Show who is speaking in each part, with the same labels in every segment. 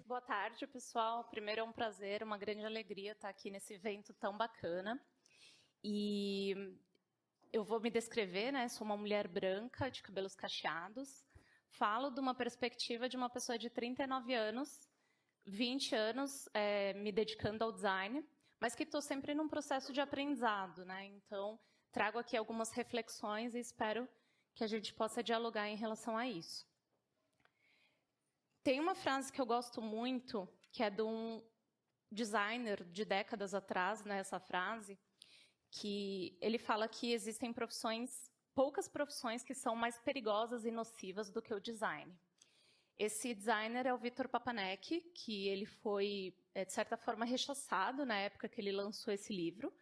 Speaker 1: Boa tarde, pessoal. Primeiro é um prazer, uma grande alegria estar aqui nesse evento tão bacana. E eu vou me descrever, né? Sou uma mulher branca, de cabelos cacheados. Falo de uma perspectiva de uma pessoa de 39 anos, 20 anos me dedicando ao design, mas que estou sempre num processo de aprendizado, né? Então, trago aqui algumas reflexões e espero que a gente possa dialogar em relação a isso. Tem uma frase que eu gosto muito, que é de um designer de décadas atrás, né, essa frase, que ele fala que existem poucas profissões que são mais perigosas e nocivas do que o design. Esse designer é o Victor Papanek, que ele foi, de certa forma, rechaçado na época que ele lançou esse livro,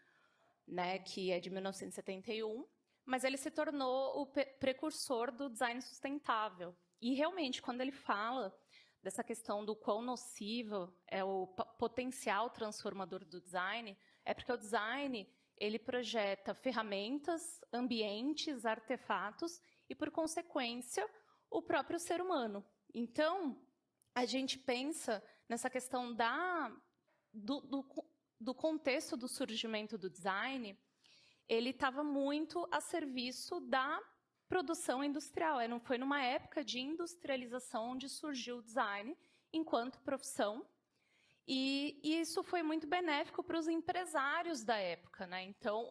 Speaker 1: né, que é de 1971, mas ele se tornou o precursor do design sustentável. E, realmente, quando ele fala dessa questão do quão nocivo é o potencial transformador do design, é porque o design ele projeta ferramentas, ambientes, artefatos e, por consequência, o próprio ser humano. Então, a gente pensa nessa questão do contexto do surgimento do design, ele estava muito a serviço da produção industrial. Não foi numa época de industrialização onde surgiu o design enquanto profissão. E isso foi muito benéfico para os empresários da época, né? Então,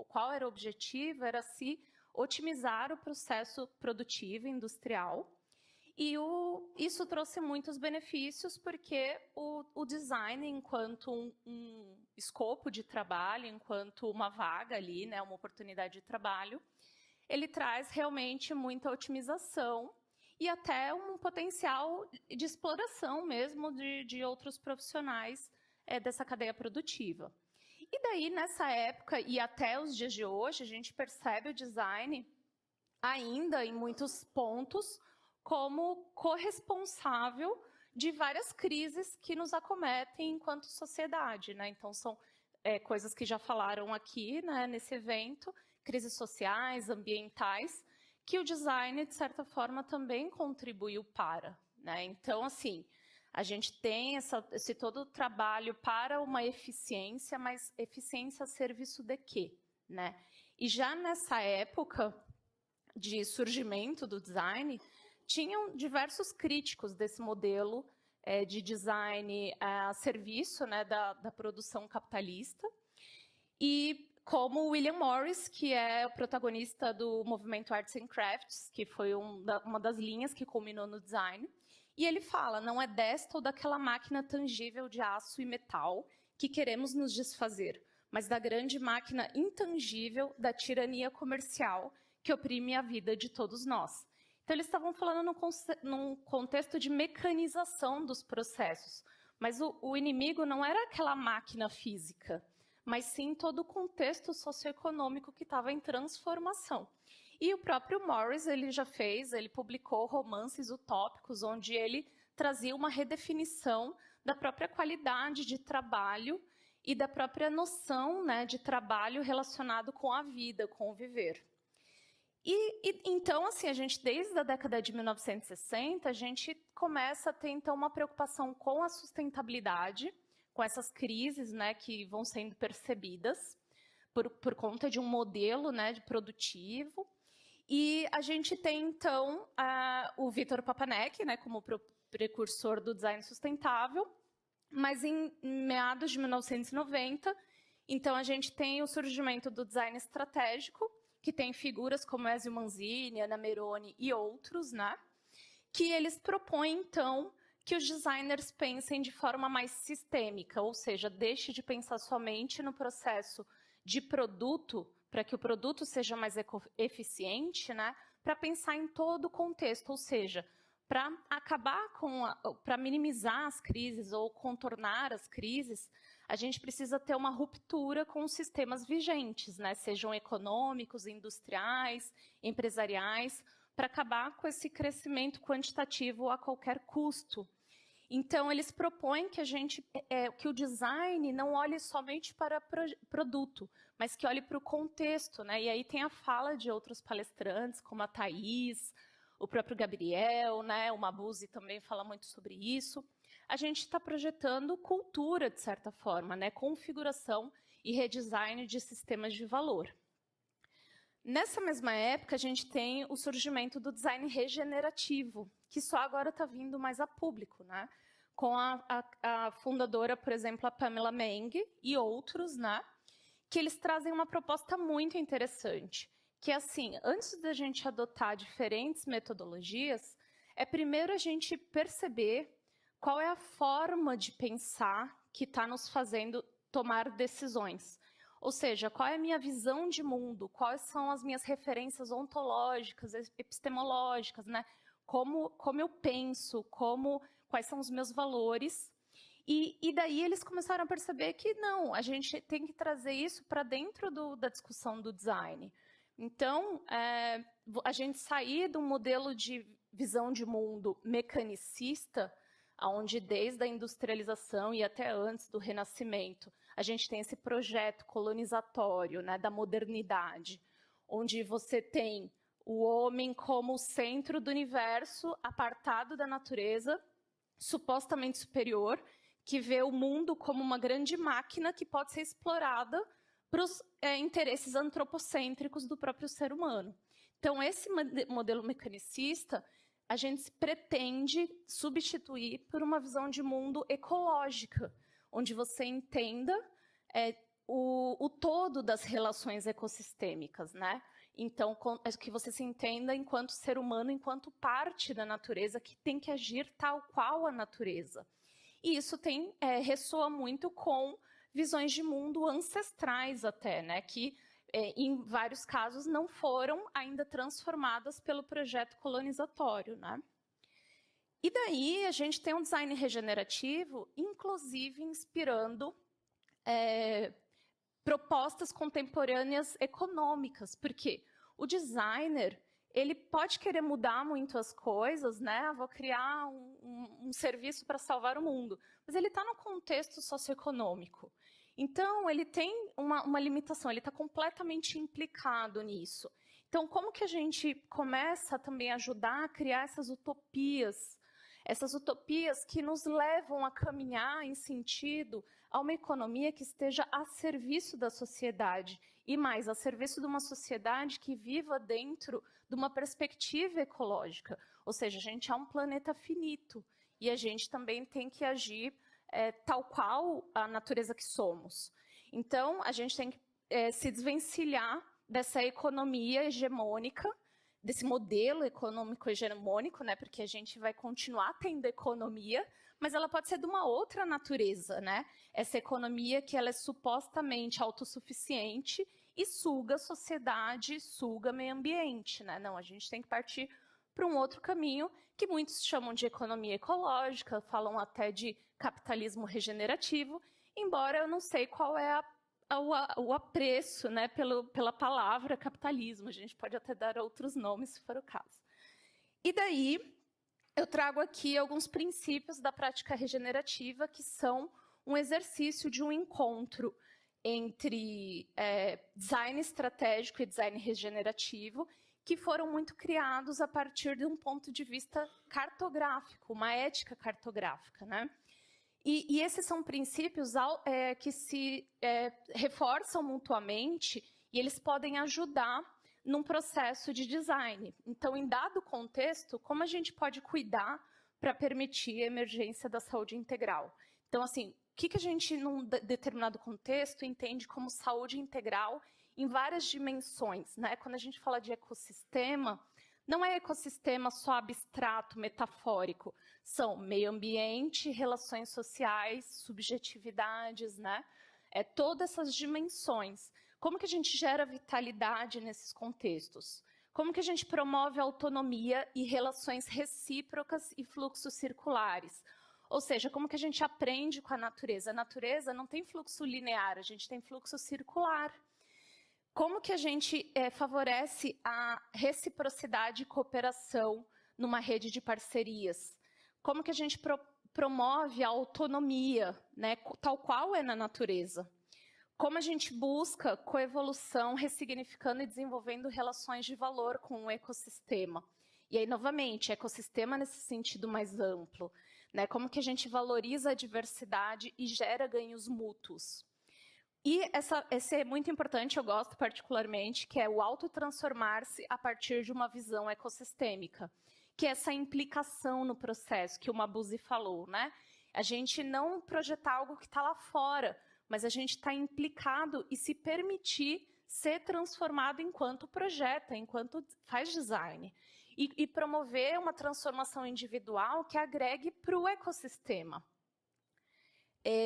Speaker 1: qual era o objetivo? Era se otimizar o processo produtivo industrial. E isso trouxe muitos benefícios, porque o design, enquanto um escopo de trabalho, enquanto uma vaga ali, né, uma oportunidade de trabalho, ele traz realmente muita otimização e até um potencial de exploração mesmo de outros profissionais dessa cadeia produtiva. E daí, nessa época e até os dias de hoje, a gente percebe o design ainda, em muitos pontos, como corresponsável de várias crises que nos acometem enquanto sociedade, né? Então, são coisas que já falaram aqui, né, nesse evento, crises sociais, ambientais, que o design, de certa forma, também contribuiu para, né? Então, assim, a gente tem esse todo o trabalho para uma eficiência, mas eficiência a serviço de quê, né? E já nessa época de surgimento do design, tinham diversos críticos desse modelo de design a serviço, né, da produção capitalista. E como William Morris, que é o protagonista do movimento Arts and Crafts, que foi uma das linhas que culminou no design. E ele fala, não é desta ou daquela máquina tangível de aço e metal que queremos nos desfazer, mas da grande máquina intangível da tirania comercial que oprime a vida de todos nós. Então, eles estavam falando num contexto de mecanização dos processos, mas o inimigo não era aquela máquina física, mas sim todo o contexto socioeconômico que estava em transformação. E o próprio Morris, ele publicou romances utópicos, onde ele trazia uma redefinição da própria qualidade de trabalho e da própria noção, né, de trabalho relacionado com a vida, com o viver. Então, assim, a gente, desde a década de 1960, a gente começa a ter, então, uma preocupação com a sustentabilidade, com essas crises, né, que vão sendo percebidas por conta de um modelo, né, de produtivo. E a gente tem, então, o Victor Papanek, né, como precursor do design sustentável, mas em meados de 1990, então, a gente tem o surgimento do design estratégico, que tem figuras como Ezio Manzini, Ana Meroni e outros, né, que eles propõem, então, que os designers pensem de forma mais sistêmica, ou seja, deixe de pensar somente no processo de produto, para que o produto seja mais eficiente, né, para pensar em todo o contexto, ou seja, para para minimizar as crises ou contornar as crises, a gente precisa ter uma ruptura com os sistemas vigentes, né, sejam econômicos, industriais, empresariais, para acabar com esse crescimento quantitativo a qualquer custo. Então, eles propõem que que o design não olhe somente para produto, mas que olhe para o contexto, né? E aí tem a fala de outros palestrantes, como a Thaís, o próprio Gabriel, né? O Mabuse também fala muito sobre isso. A gente está projetando cultura, de certa forma, né? Configuração e redesign de sistemas de valor. Nessa mesma época, a gente tem o surgimento do design regenerativo, que só agora está vindo mais a público, né? Com a fundadora, por exemplo, a Pamela Meng e outros, né? Que eles trazem uma proposta muito interessante, que é assim, antes da gente adotar diferentes metodologias, é primeiro a gente perceber qual é a forma de pensar que está nos fazendo tomar decisões. Ou seja, qual é a minha visão de mundo, quais são as minhas referências ontológicas, epistemológicas, né? Como eu penso, quais são os meus valores. E daí eles começaram a perceber que não, a gente tem que trazer isso para dentro da discussão do design. Então, a gente sair de um modelo de visão de mundo mecanicista, onde desde a industrialização e até antes do Renascimento, a gente tem esse projeto colonizatório, né, da modernidade, onde você tem o homem como o centro do universo, apartado da natureza, supostamente superior, que vê o mundo como uma grande máquina que pode ser explorada para os interesses antropocêntricos do próprio ser humano. Então, esse modelo mecanicista, a gente pretende substituir por uma visão de mundo ecológica, onde você entenda o todo das relações ecossistêmicas, né? Então, que você se entenda enquanto ser humano, enquanto parte da natureza, que tem que agir tal qual a natureza. E isso ressoa muito com visões de mundo ancestrais até, né? Que em vários casos não foram ainda transformadas pelo projeto colonizatório, né? E daí a gente tem um design regenerativo, inclusive inspirando propostas contemporâneas econômicas, porque o designer, ele pode querer mudar muito as coisas, né? Vou criar um serviço para salvar o mundo, mas ele está no contexto socioeconômico. Então, ele tem uma limitação, ele está completamente implicado nisso. Então, como que a gente começa também a ajudar a criar essas utopias que nos levam a caminhar em sentido a uma economia que esteja a serviço da sociedade e mais, a serviço de uma sociedade que viva dentro de uma perspectiva ecológica. Ou seja, a gente é um planeta finito e a gente também tem que agir tal qual a natureza que somos. Então, a gente tem que se desvencilhar dessa economia hegemônica, desse modelo econômico hegemônico, né? Porque a gente vai continuar tendo economia, mas ela pode ser de uma outra natureza, né? Essa economia que ela é supostamente autossuficiente e suga a sociedade, suga meio ambiente, né? Não, a gente tem que partir para um outro caminho que muitos chamam de economia ecológica, falam até de capitalismo regenerativo, embora eu não sei qual é o apreço, né, pela palavra capitalismo. A gente pode até dar outros nomes, se for o caso. E daí, eu trago aqui alguns princípios da prática regenerativa, que são um exercício de um encontro entre design estratégico e design regenerativo, que foram muito criados a partir de um ponto de vista cartográfico, uma ética cartográfica, né? E esses são princípios que se reforçam mutuamente e eles podem ajudar num processo de design. Então, em dado contexto, como a gente pode cuidar para permitir a emergência da saúde integral? Então, assim, o que a gente, num determinado contexto, entende como saúde integral em várias dimensões, né? Quando a gente fala de ecossistema, não é ecossistema só abstrato, metafórico. São meio ambiente, relações sociais, subjetividades, né? Todas essas dimensões. Como que a gente gera vitalidade nesses contextos? Como que a gente promove autonomia e relações recíprocas e fluxos circulares? Ou seja, como que a gente aprende com a natureza? A natureza não tem fluxo linear, a gente tem fluxo circular. Como que a gente favorece a reciprocidade e cooperação numa rede de parcerias? Como que a gente promove a autonomia, né, tal qual é na natureza. Como a gente busca coevolução, ressignificando e desenvolvendo relações de valor com o ecossistema. E aí, novamente, ecossistema nesse sentido mais amplo, né? Como que a gente valoriza a diversidade e gera ganhos mútuos. E esse é muito importante, eu gosto particularmente, que é o autotransformar-se a partir de uma visão ecossistêmica, que é essa implicação no processo, que o Mabuse falou, né? A gente não projetar algo que está lá fora, mas a gente está implicado e se permitir ser transformado enquanto projeta, enquanto faz design. E promover uma transformação individual que agregue para o ecossistema.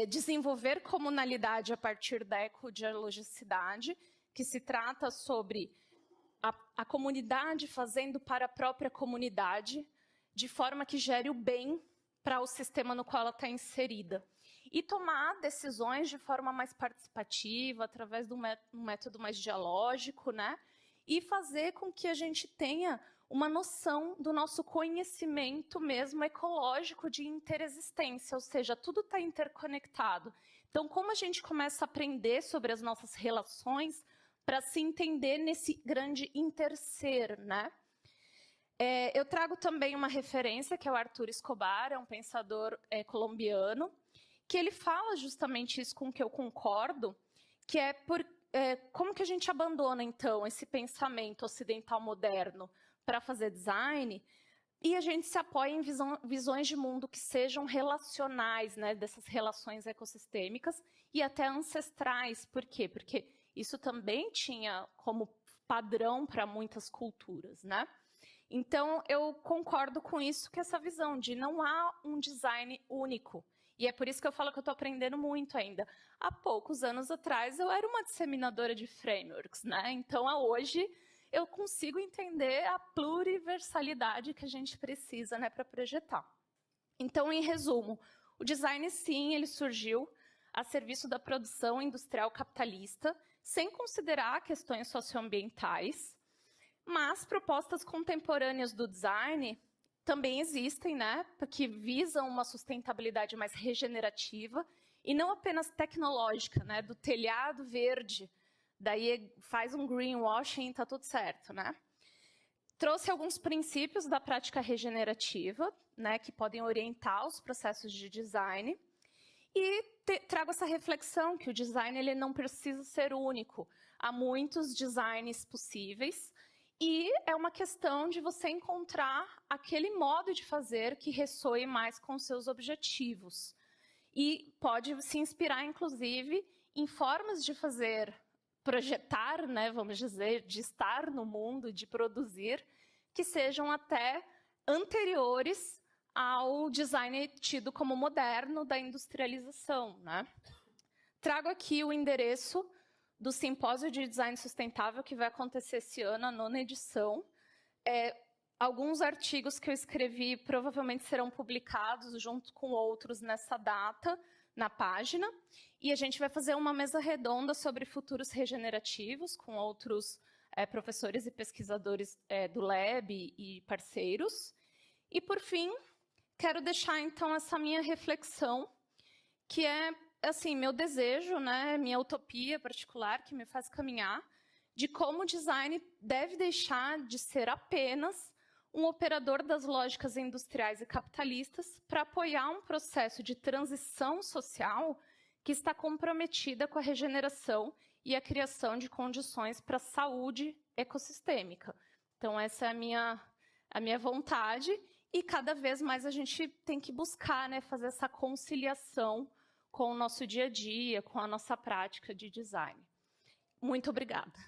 Speaker 1: Desenvolver comunalidade a partir da ecodialogicidade, que se trata sobre a comunidade fazendo para a própria comunidade, de forma que gere o bem para o sistema no qual ela está inserida. E tomar decisões de forma mais participativa, através de um método mais dialógico, né? E fazer com que a gente tenha uma noção do nosso conhecimento mesmo ecológico de interexistência, ou seja, tudo está interconectado. Então, como a gente começa a aprender sobre as nossas relações para se entender nesse grande interser, né? Eu trago também uma referência, que é o Arthur Escobar, é um pensador colombiano, que ele fala justamente isso com que eu concordo, que é como que a gente abandona, então, esse pensamento ocidental moderno para fazer design, e a gente se apoia em visões de mundo que sejam relacionais, né, dessas relações ecossistêmicas e até ancestrais. Por quê? Porque isso também tinha como padrão para muitas culturas, né? Então, eu concordo com isso, que essa visão de não há um design único. E é por isso que eu falo que eu estou aprendendo muito ainda. Há poucos anos atrás, eu era uma disseminadora de frameworks, né? Então, hoje, eu consigo entender a pluriversalidade que a gente precisa, né, para projetar. Então, em resumo, o design, sim, ele surgiu a serviço da produção industrial capitalista, sem considerar questões socioambientais, mas propostas contemporâneas do design também existem, né, que visam uma sustentabilidade mais regenerativa e não apenas tecnológica, né, do telhado verde. Daí faz um greenwashing e está tudo certo, né? Trouxe alguns princípios da prática regenerativa, né, que podem orientar os processos de design. E trago essa reflexão que o design ele não precisa ser único. Há muitos designs possíveis. E é uma questão de você encontrar aquele modo de fazer que ressoe mais com seus objetivos. E pode se inspirar, inclusive, em formas de fazer, projetar, né, vamos dizer, de estar no mundo, de produzir, que sejam até anteriores ao design tido como moderno da industrialização, né? Trago aqui o endereço do Simpósio de Design Sustentável, que vai acontecer esse ano, a 9ª edição. Alguns artigos que eu escrevi provavelmente serão publicados junto com outros nessa data, na página. E a gente vai fazer uma mesa redonda sobre futuros regenerativos, com outros professores e pesquisadores do Lab e parceiros. E, por fim, quero deixar, então, essa minha reflexão, que é, assim, meu desejo, né, minha utopia particular, que me faz caminhar, de como o design deve deixar de ser apenas um operador das lógicas industriais e capitalistas para apoiar um processo de transição social que está comprometida com a regeneração e a criação de condições para a saúde ecossistêmica. Então, essa é a minha vontade, e cada vez mais a gente tem que buscar, né, fazer essa conciliação com o nosso dia a dia, com a nossa prática de design. Muito obrigada.